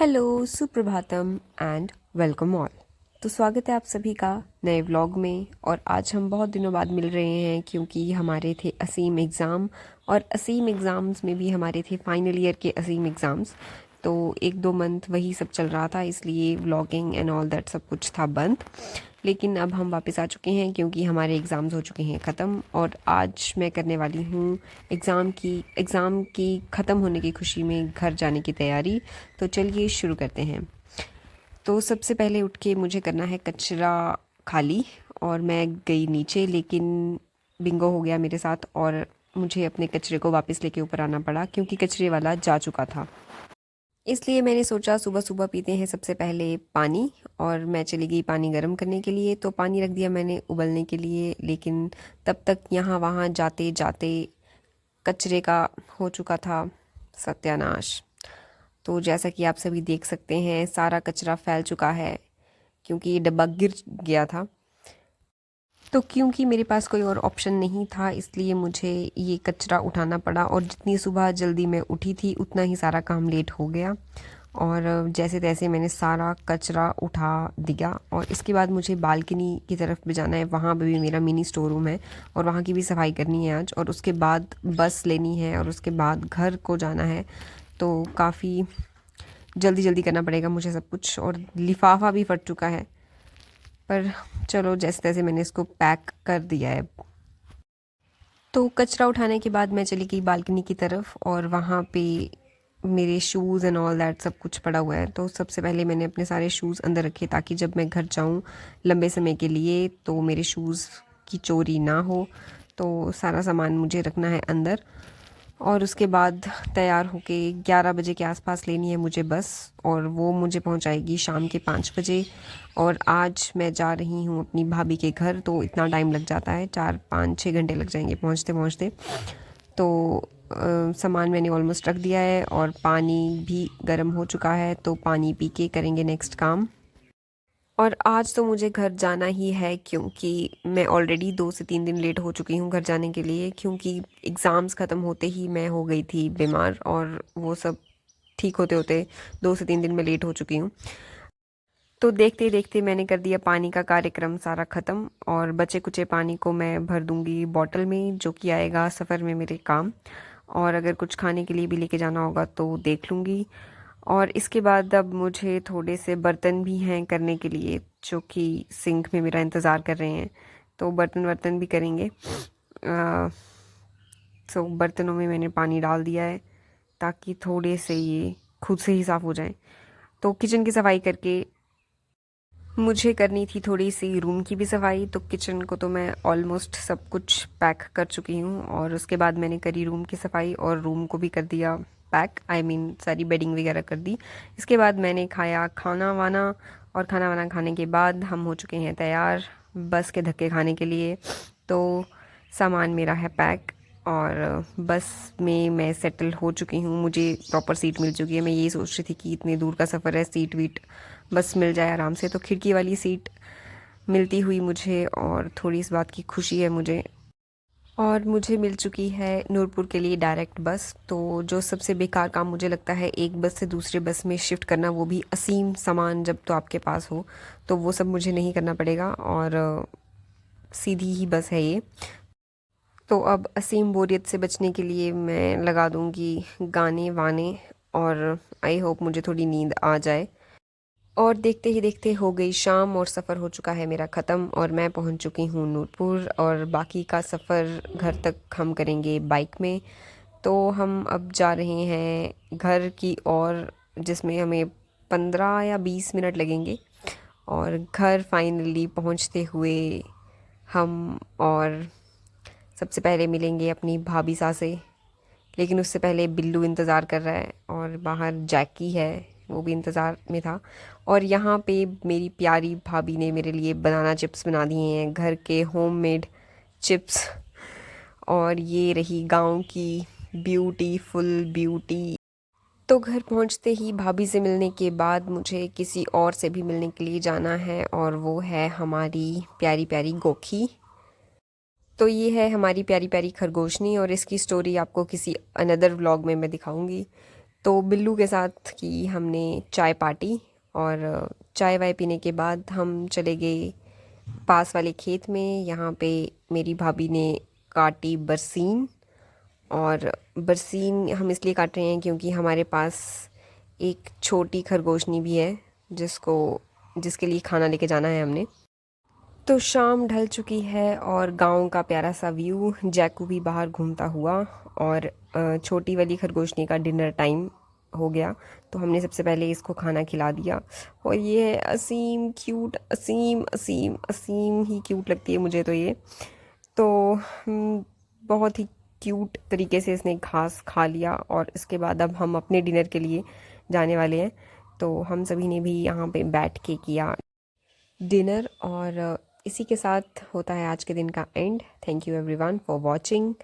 Hello, सुप्रभातम and welcome all. तो स्वागत है आप सभी का नए व्लॉग में। और आज हम बहुत दिनों बाद मिल रहे हैं क्योंकि हमारे थे असीम एग्ज़ाम, और असीम एग्ज़ाम्स में भी हमारे थे फाइनल ईयर के असीम एग्ज़ाम्स। तो एक दो मंथ वही सब चल रहा था, इसलिए व्लॉगिंग एंड ऑल दैट सब कुछ था बंद। लेकिन अब हम वापस आ चुके हैं क्योंकि हमारे एग्ज़ाम्स हो चुके हैं ख़त्म। और आज मैं करने वाली हूँ एग्ज़ाम की ख़त्म होने की खुशी में घर जाने की तैयारी। तो चलिए शुरू करते हैं। तो सबसे पहले उठ के मुझे करना है कचरा खाली, और मैं गई नीचे, लेकिन बिंगो हो गया मेरे साथ और मुझे अपने कचरे को वापस लेके ऊपर आना पड़ा क्योंकि कचरे वाला जा चुका था। इसलिए मैंने सोचा सुबह सुबह पीते हैं सबसे पहले पानी, और मैं चली गई पानी गर्म करने के लिए। तो पानी रख दिया मैंने उबलने के लिए, लेकिन तब तक यहाँ वहाँ जाते जाते कचरे का हो चुका था सत्यानाश। तो जैसा कि आप सभी देख सकते हैं, सारा कचरा फैल चुका है क्योंकि ये डब्बा गिर गया था। तो क्योंकि मेरे पास कोई और ऑप्शन नहीं था, इसलिए मुझे ये कचरा उठाना पड़ा। और जितनी सुबह जल्दी मैं उठी थी उतना ही सारा काम लेट हो गया, और जैसे तैसे मैंने सारा कचरा उठा दिया। और इसके बाद मुझे बालकनी की तरफ भी जाना है, वहाँ पे भी मेरा मिनी स्टोर रूम है और वहाँ की भी सफाई करनी है आज। और उसके बाद बस लेनी है और उसके बाद घर को जाना है। तो काफ़ी जल्दी जल्दी करना पड़ेगा मुझे सब कुछ, और लिफाफा भी फट चुका है, पर चलो जैसे तैसे मैंने इसको पैक कर दिया है। तो कचरा उठाने के बाद मैं चली गई बालकनी की तरफ, और वहाँ पे मेरे शूज़ एंड ऑल दैट सब कुछ पड़ा हुआ है। तो सबसे पहले मैंने अपने सारे शूज़ अंदर रखे ताकि जब मैं घर जाऊँ लंबे समय के लिए तो मेरे शूज़ की चोरी ना हो। तो सारा सामान मुझे रखना है अंदर, और उसके बाद तैयार होके 11 बजे के आसपास लेनी है मुझे बस, और वो मुझे पहुंचाएगी शाम के 5 बजे। और आज मैं जा रही हूँ अपनी भाभी के घर, तो इतना टाइम लग जाता है, 4 5 6 घंटे लग जाएंगे पहुँचते पहुँचते। तो सामान मैंने ऑलमोस्ट रख दिया है और पानी भी गर्म हो चुका है, तो पानी पी के करेंगे नेक्स्ट काम। और आज तो मुझे घर जाना ही है क्योंकि मैं ऑलरेडी 2 से 3 दिन लेट हो चुकी हूँ घर जाने के लिए, क्योंकि एग्ज़ाम्स ख़त्म होते ही मैं हो गई थी बीमार, और वो सब ठीक होते होते 2 से 3 दिन में लेट हो चुकी हूँ। तो देखते देखते मैंने कर दिया पानी का कार्यक्रम सारा ख़त्म, और बचे कुचे पानी को मैं भर दूँगी बॉटल में, जो कि आएगा सफ़र में मेरे काम। और अगर कुछ खाने के लिए भी लेके जाना होगा तो देख लूँगी। और इसके बाद अब मुझे थोड़े से बर्तन भी हैं करने के लिए, जो कि सिंक में मेरा इंतज़ार कर रहे हैं। तो बर्तन वर्तन भी करेंगे। सो बर्तनों में मैंने पानी डाल दिया है ताकि थोड़े से ये खुद से ही साफ़ हो जाएं। तो किचन की सफाई करके मुझे करनी थी थोड़ी सी रूम की भी सफाई। तो किचन को तो मैं ऑलमोस्ट सब कुछ पैक कर चुकी हूँ, और उसके बाद मैंने करी रूम की सफाई और रूम को भी कर दिया पैक, आई मीन सारी बेडिंग वगैरह कर दी। इसके बाद मैंने खाया खाना वाना, और खाना वाना खाने के बाद हम हो चुके हैं तैयार बस के धक्के खाने के लिए। तो सामान मेरा है पैक, और बस में मैं सेटल हो चुकी हूँ, मुझे प्रॉपर सीट मिल चुकी है। मैं यही सोच रही थी कि इतने दूर का सफ़र है, सीट वीट बस मिल जाए आराम से। तो खिड़की वाली सीट मिलती हुई मुझे और थोड़ी इस बात की खुशी है मुझे। और मुझे मिल चुकी है नूरपुर के लिए डायरेक्ट बस। तो जो सबसे बेकार काम मुझे लगता है एक बस से दूसरे बस में शिफ्ट करना, वो भी असीम सामान जब तो आपके पास हो, तो वो सब मुझे नहीं करना पड़ेगा, और सीधी ही बस है ये। तो अब असीम बोरियत से बचने के लिए मैं लगा दूंगी गाने वाने, और आई होप मुझे थोड़ी नींद आ जाए। और देखते ही देखते हो गई शाम और सफ़र हो चुका है मेरा ख़त्म, और मैं पहुंच चुकी हूँ नूरपुर। और बाकी का सफ़र घर तक हम करेंगे बाइक में। तो हम अब जा रहे हैं घर की ओर, जिसमें हमें 15 या 20 मिनट लगेंगे। और घर फाइनली पहुंचते हुए हम और सबसे पहले मिलेंगे अपनी भाभी सा से। लेकिन उससे पहले बिल्लू इंतज़ार कर रहा है, और बाहर जैकी है, वो भी इंतज़ार में था। और यहाँ पे मेरी प्यारी भाभी ने मेरे लिए बनाना चिप्स बना दिए हैं, घर के होममेड चिप्स। और ये रही गांव की ब्यूटीफुल ब्यूटी। तो घर पहुँचते ही भाभी से मिलने के बाद मुझे किसी और से भी मिलने के लिए जाना है, और वो है हमारी प्यारी प्यारी गोखी। तो ये है हमारी प्यारी प्यारी खरगोशनी, और इसकी स्टोरी आपको किसी अनदर व्लॉग में मैं दिखाऊंगी। तो बिल्लू के साथ की हमने चाय पार्टी, और चाय वाय पीने के बाद हम चले गए पास वाले खेत में। यहाँ पे मेरी भाभी ने काटी बरसीन, और बरसीन हम इसलिए काट रहे हैं क्योंकि हमारे पास एक छोटी खरगोशनी भी है जिसके लिए खाना लेके जाना है हमने। तो शाम ढल चुकी है और गांव का प्यारा सा व्यू, जैकू भी बाहर घूमता हुआ, और छोटी वाली खरगोशनी का डिनर टाइम हो गया। तो हमने सबसे पहले इसको खाना खिला दिया, और ये है असीम क्यूट, असीम असीम असीम ही क्यूट लगती है मुझे तो ये। तो बहुत ही क्यूट तरीके से इसने घास खा लिया, और इसके बाद अब हम अपने डिनर के लिए जाने वाले हैं। तो हम सभी ने भी यहाँ पे बैठ के किया डिनर, और इसी के साथ होता है आज के दिन का and. Thank you everyone for watching.